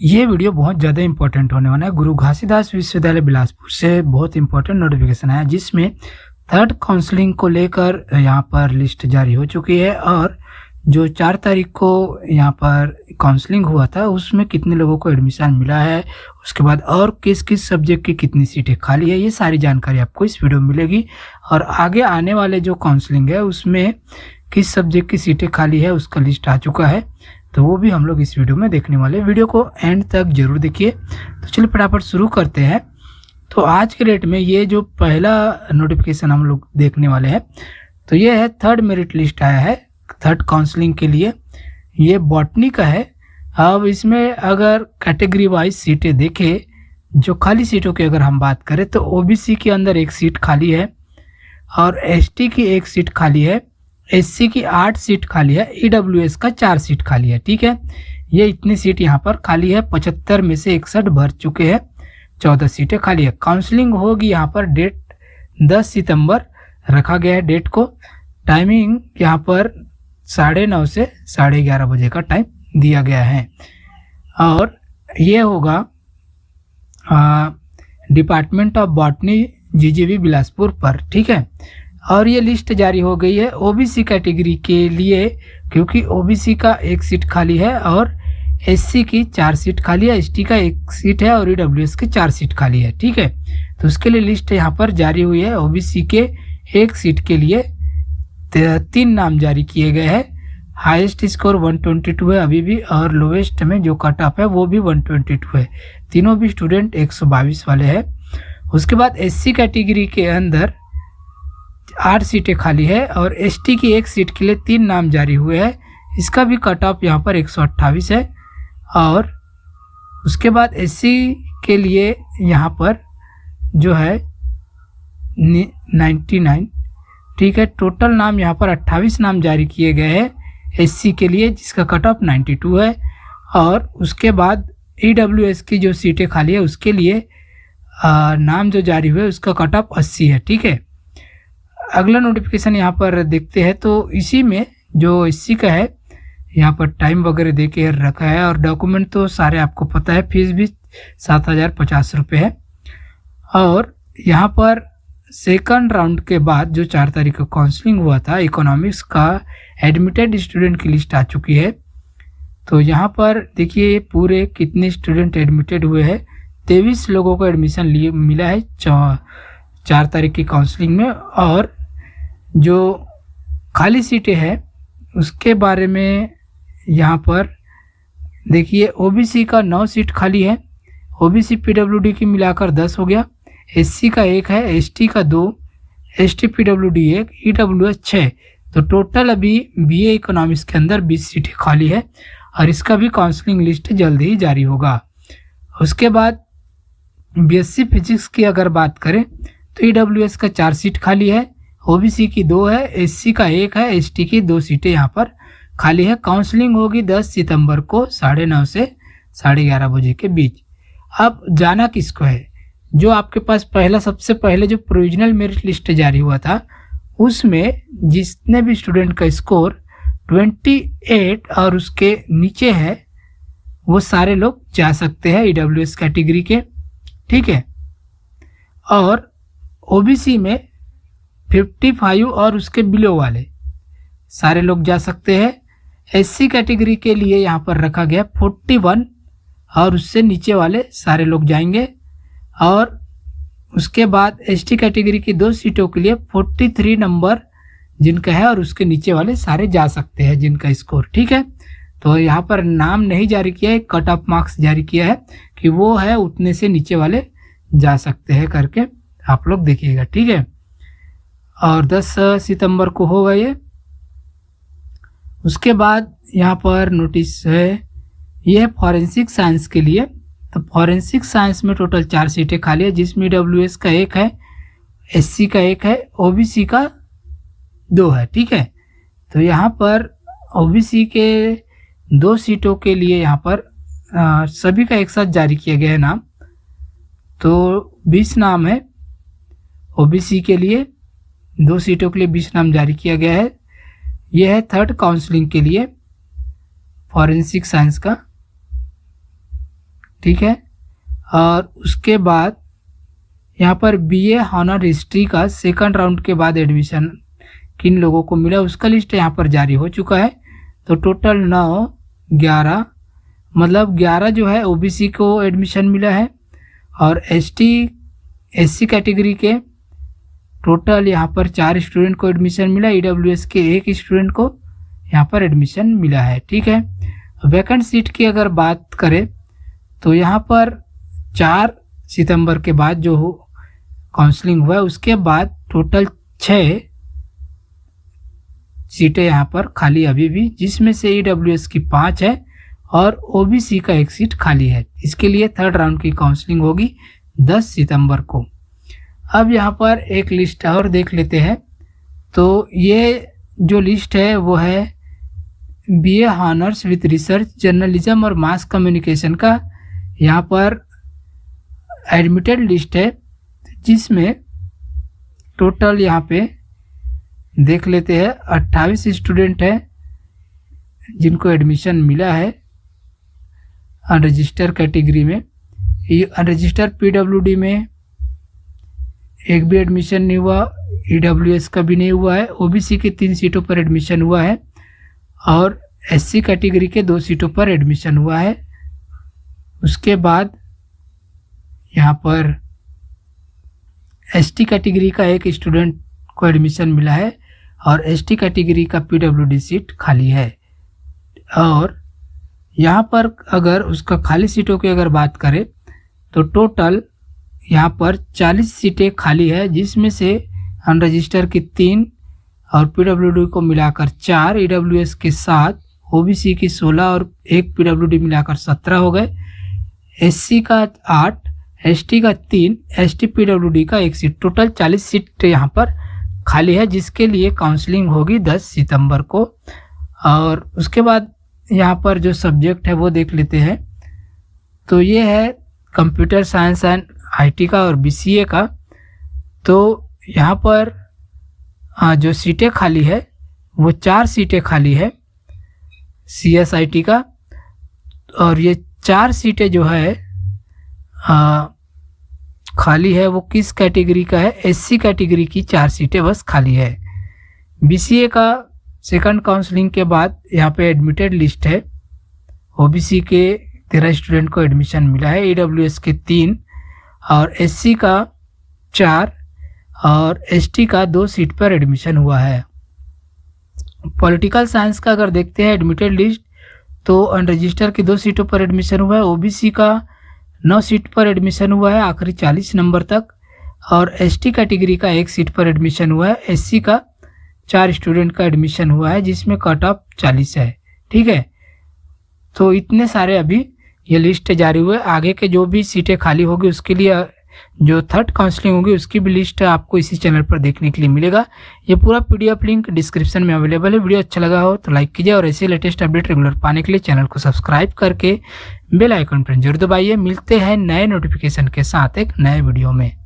ये वीडियो बहुत ज़्यादा इंपॉर्टेंट होने वाला है। गुरु घासीदास विश्वविद्यालय बिलासपुर से बहुत इंपॉर्टेंट नोटिफिकेशन आया, जिसमें थर्ड काउंसलिंग को लेकर यहाँ पर लिस्ट जारी हो चुकी है और जो 4 तारीख को यहाँ पर काउंसलिंग हुआ था उसमें कितने लोगों को एडमिशन मिला है, उसके बाद और किस किस सब्जेक्ट की कितनी सीटें खाली है, ये सारी जानकारी आपको इस वीडियो में मिलेगी। और आगे आने वाले जो काउंसलिंग है उसमें किस सब्जेक्ट की सीटें खाली है उसका लिस्ट आ चुका है, तो वो भी हम लोग इस वीडियो में देखने वाले हैं। वीडियो को एंड तक जरूर देखिए। तो चलिए फटाफट शुरू करते हैं। तो आज के डेट में ये जो पहला नोटिफिकेशन हम लोग देखने वाले हैं, तो ये है थर्ड मेरिट लिस्ट आया है थर्ड काउंसलिंग के लिए। ये बॉटनी का है। अब इसमें अगर कैटेगरी वाइज सीटें देखें, जो खाली सीटों की अगर हम बात करें तो ओबीसी के अंदर 1 सीट खाली है और एसटी की 1 सीट खाली है, एससी की 8 सीट खाली है, ईडब्ल्यूएस का 4 सीट खाली है। ठीक है, ये इतनी सीट यहाँ पर खाली है। 75 में से 61 भर चुके हैं, 14 सीटें खाली है। काउंसलिंग होगी यहाँ पर डेट 10 सितंबर रखा गया है डेट को। टाइमिंग यहाँ पर 9:30 से 11:30 बजे का टाइम दिया गया है और ये होगा डिपार्टमेंट ऑफ बॉटनी जीजीवी बिलासपुर पर। ठीक है, और ये लिस्ट जारी हो गई है ओबीसी कैटेगरी के लिए, क्योंकि ओबीसी का 1 सीट खाली है और एससी की 4 सीट खाली है, एसटी का 1 सीट है और ईडब्ल्यूएस की 4 सीट खाली है। ठीक है, तो उसके लिए लिस्ट यहाँ पर जारी हुई है। ओबीसी के 1 सीट के लिए 3 नाम जारी किए गए हैं। हाईएस्ट स्कोर 122 है अभी भी, और लोवेस्ट में जो कट ऑफ है वो भी 122 है। तीनों भी स्टूडेंट 122 वाले हैं। उसके बाद एससी कैटेगरी के अंदर 8 सीटें खाली है और एसटी की 1 सीट के लिए 3 नाम जारी हुए हैं। इसका भी कट ऑफ यहाँ पर 128 है। और उसके बाद एससी के लिए यहाँ पर जो है 99। ठीक है, टोटल नाम यहाँ पर 28 नाम जारी किए गए हैं एससी के लिए, जिसका कट ऑफ 92 है। और उसके बाद ईडब्ल्यूएस की जो सीटें खाली है उसके लिए नाम जो जारी हुए उसका कट ऑफ 80 है। ठीक है, अगला नोटिफिकेशन यहाँ पर देखते हैं। तो इसी में जो एससी का है यहाँ पर टाइम वगैरह दे के रखा है और डॉक्यूमेंट तो सारे आपको पता है। फीस भी 7,050 रुपये है। और यहाँ पर सेकंड राउंड के बाद जो 4 तारीख को काउंसलिंग हुआ था इकोनॉमिक्स का, एडमिटेड स्टूडेंट की लिस्ट आ चुकी है। तो यहाँ पर देखिए पूरे कितने स्टूडेंट एडमिटेड हुए हैं। 23 लोगों को एडमिशन लिए मिला है 4 तारीख की काउंसलिंग में। और जो खाली सीटें हैं उसके बारे में यहाँ पर देखिए, ओबीसी का 9 सीट खाली है, ओबीसी पीडब्ल्यूडी की मिलाकर 10 हो गया, एससी का 1 है, एसटी का 2, एसटी पीडब्ल्यूडी 1, ईडब्ल्यूएस 6। तो टोटल अभी बीए इकोनॉमिक्स के अंदर 20 सीटें खाली है और इसका भी काउंसलिंग लिस्ट जल्द ही जारी होगा। उसके बाद बीएससी फिजिक्स की अगर बात करें तो ईडब्ल्यूएस का 4 सीट खाली है, ओबीसी की 2 है, एससी का 1 है, एसटी की 2 सीटें यहाँ पर खाली है। काउंसलिंग होगी 10 सितंबर को 9:30 से 11:30 बजे के बीच। अब जाना किसको है, जो आपके पास पहला सबसे पहले जो प्रोविजनल मेरिट लिस्ट जारी हुआ था उसमें जितने भी स्टूडेंट का स्कोर 28 और उसके नीचे है वो सारे लोग जा सकते हैं ईडब्ल्यूएस कैटेगरी के। ठीक है, और ओबीसी में 55 और उसके बिलो वाले सारे लोग जा सकते हैं। एससी कैटेगरी के लिए यहाँ पर रखा गया 41 और उससे नीचे वाले सारे लोग जाएंगे। और उसके बाद एसटी कैटेगरी की 2 सीटों के लिए 43 नंबर जिनका है और उसके नीचे वाले सारे जा सकते हैं जिनका स्कोर। ठीक है, तो यहाँ पर नाम नहीं जारी किया है, कट ऑफ मार्क्स जारी किया है कि वो है उतने से नीचे वाले जा सकते हैं करके आप लोग देखिएगा। ठीक है, और 10 सितंबर को होगा ये। उसके बाद यहाँ पर नोटिस है, ये है फॉरेंसिक साइंस के लिए। तो फॉरेंसिक साइंस में टोटल 4 सीटें खाली है, जिसमें ईडब्ल्यूएस का 1 है, एससी का 1 है, ओबीसी का 2 है। ठीक है, तो यहाँ पर ओबीसी के 2 सीटों के लिए यहाँ पर सभी का एक साथ जारी किया गया है नाम। तो 20 नाम है ओबीसी के लिए, 2 सीटों के लिए 20 नाम जारी किया गया है। यह है थर्ड काउंसलिंग के लिए फॉरेंसिक साइंस का। ठीक है। और उसके बाद यहाँ पर बीए ऑनर हिस्ट्री का सेकंड राउंड के बाद एडमिशन किन लोगों को मिला उसका लिस्ट यहाँ पर जारी हो चुका है। तो टोटल 11 मतलब 11 जो है ओबीसी को एडमिशन मिला है और एससी कैटेगरी के टोटल यहाँ पर 4 स्टूडेंट को एडमिशन मिला। ईडब्ल्यूएस के 1 स्टूडेंट को यहाँ पर एडमिशन मिला है, ठीक है। वैकेंट सीट की अगर बात करें तो यहाँ पर 4 सितंबर के बाद जो काउंसलिंग हुआ है उसके बाद टोटल 6 सीटें यहाँ पर खाली अभी भी, जिसमें से ईडब्ल्यूएस की 5 है और ओबीसी का 1 सीट खाली है। इसके लिए थर्ड राउंड की काउंसलिंग होगी 10 सितंबर को। अब यहाँ पर एक लिस्ट और देख लेते हैं। तो ये जो लिस्ट है वो है BA honours with research journalism और मास कम्युनिकेशन का यहाँ पर एडमिटेड लिस्ट है, जिसमें टोटल यहाँ पे देख लेते हैं 28 स्टूडेंट है जिनको एडमिशन मिला है अनरजिस्टर कैटेगरी में। ये अनरजिस्टर पीडब्ल्यूडी में एक भी एडमिशन नहीं हुआ, ईडब्ल्यूएस का भी नहीं हुआ है। ओबीसी के 3 सीटों पर एडमिशन हुआ है और एससी कैटेगरी के 2 सीटों पर एडमिशन हुआ है। उसके बाद यहाँ पर एसटी कैटेगरी का 1 स्टूडेंट को एडमिशन मिला है और एसटी कैटेगरी का पीडब्ल्यूडी सीट खाली है। और यहाँ पर अगर उसका खाली सीटों की अगर बात करें तो टोटल यहाँ पर 40 सीटें खाली है, जिसमें से अनरजिस्टर की 3 और पीडब्ल्यूडी को मिलाकर 4, ईडब्ल्यूएस के 7, ओबीसी की 16 और 1 पीडब्ल्यूडी मिलाकर 17 हो गए। एससी का 8, एसटी का 3, एसटी पीडब्ल्यूडी का 1 सीट, टोटल 40 सीट यहाँ पर खाली है, जिसके लिए काउंसलिंग होगी 10 सितंबर को। और उसके बाद यहाँ पर जो सब्जेक्ट है वो देख लेते हैं। तो ये है कंप्यूटर साइंस एंड आईटी का और बीसीए का। तो यहाँ पर जो सीटें खाली है वो 4 सीटें खाली है सीएसआईटी का, और ये 4 सीटें जो है खाली है वो किस कैटेगरी का है, एससी कैटेगरी की 4 सीटें बस खाली है। बीसीए का सेकंड काउंसलिंग के बाद यहाँ पे एडमिटेड लिस्ट है। ओबीसी के 13 स्टूडेंट को एडमिशन मिला है, ईडब्ल्यूएस के 3 और एससी का 4 और एसटी का 2 सीट पर एडमिशन हुआ है। पॉलिटिकल साइंस का अगर देखते हैं एडमिटेड लिस्ट तो अनरजिस्टर की 2 सीटों पर एडमिशन हुआ है, ओबीसी का 9 सीट पर एडमिशन हुआ है आखिरी 40 नंबर तक, और एसटी कैटेगरी का 1 सीट पर एडमिशन हुआ है। एससी का 4 स्टूडेंट का एडमिशन हुआ है, जिसमें कट ऑफ 40 है, ठीक है। तो इतने सारे अभी ये लिस्ट जारी हुए। आगे के जो भी सीटें खाली होगी उसके लिए जो थर्ड काउंसलिंग होगी उसकी भी लिस्ट आपको इसी चैनल पर देखने के लिए मिलेगा। ये पूरा पीडीएफ लिंक डिस्क्रिप्शन में अवेलेबल है। वीडियो अच्छा लगा हो तो लाइक कीजिए और ऐसे लेटेस्ट अपडेट रेगुलर पाने के लिए चैनल को सब्सक्राइब करके बेल आइकन पर जरूर दबाइए। मिलते हैं नए नोटिफिकेशन के साथ एक नए वीडियो में।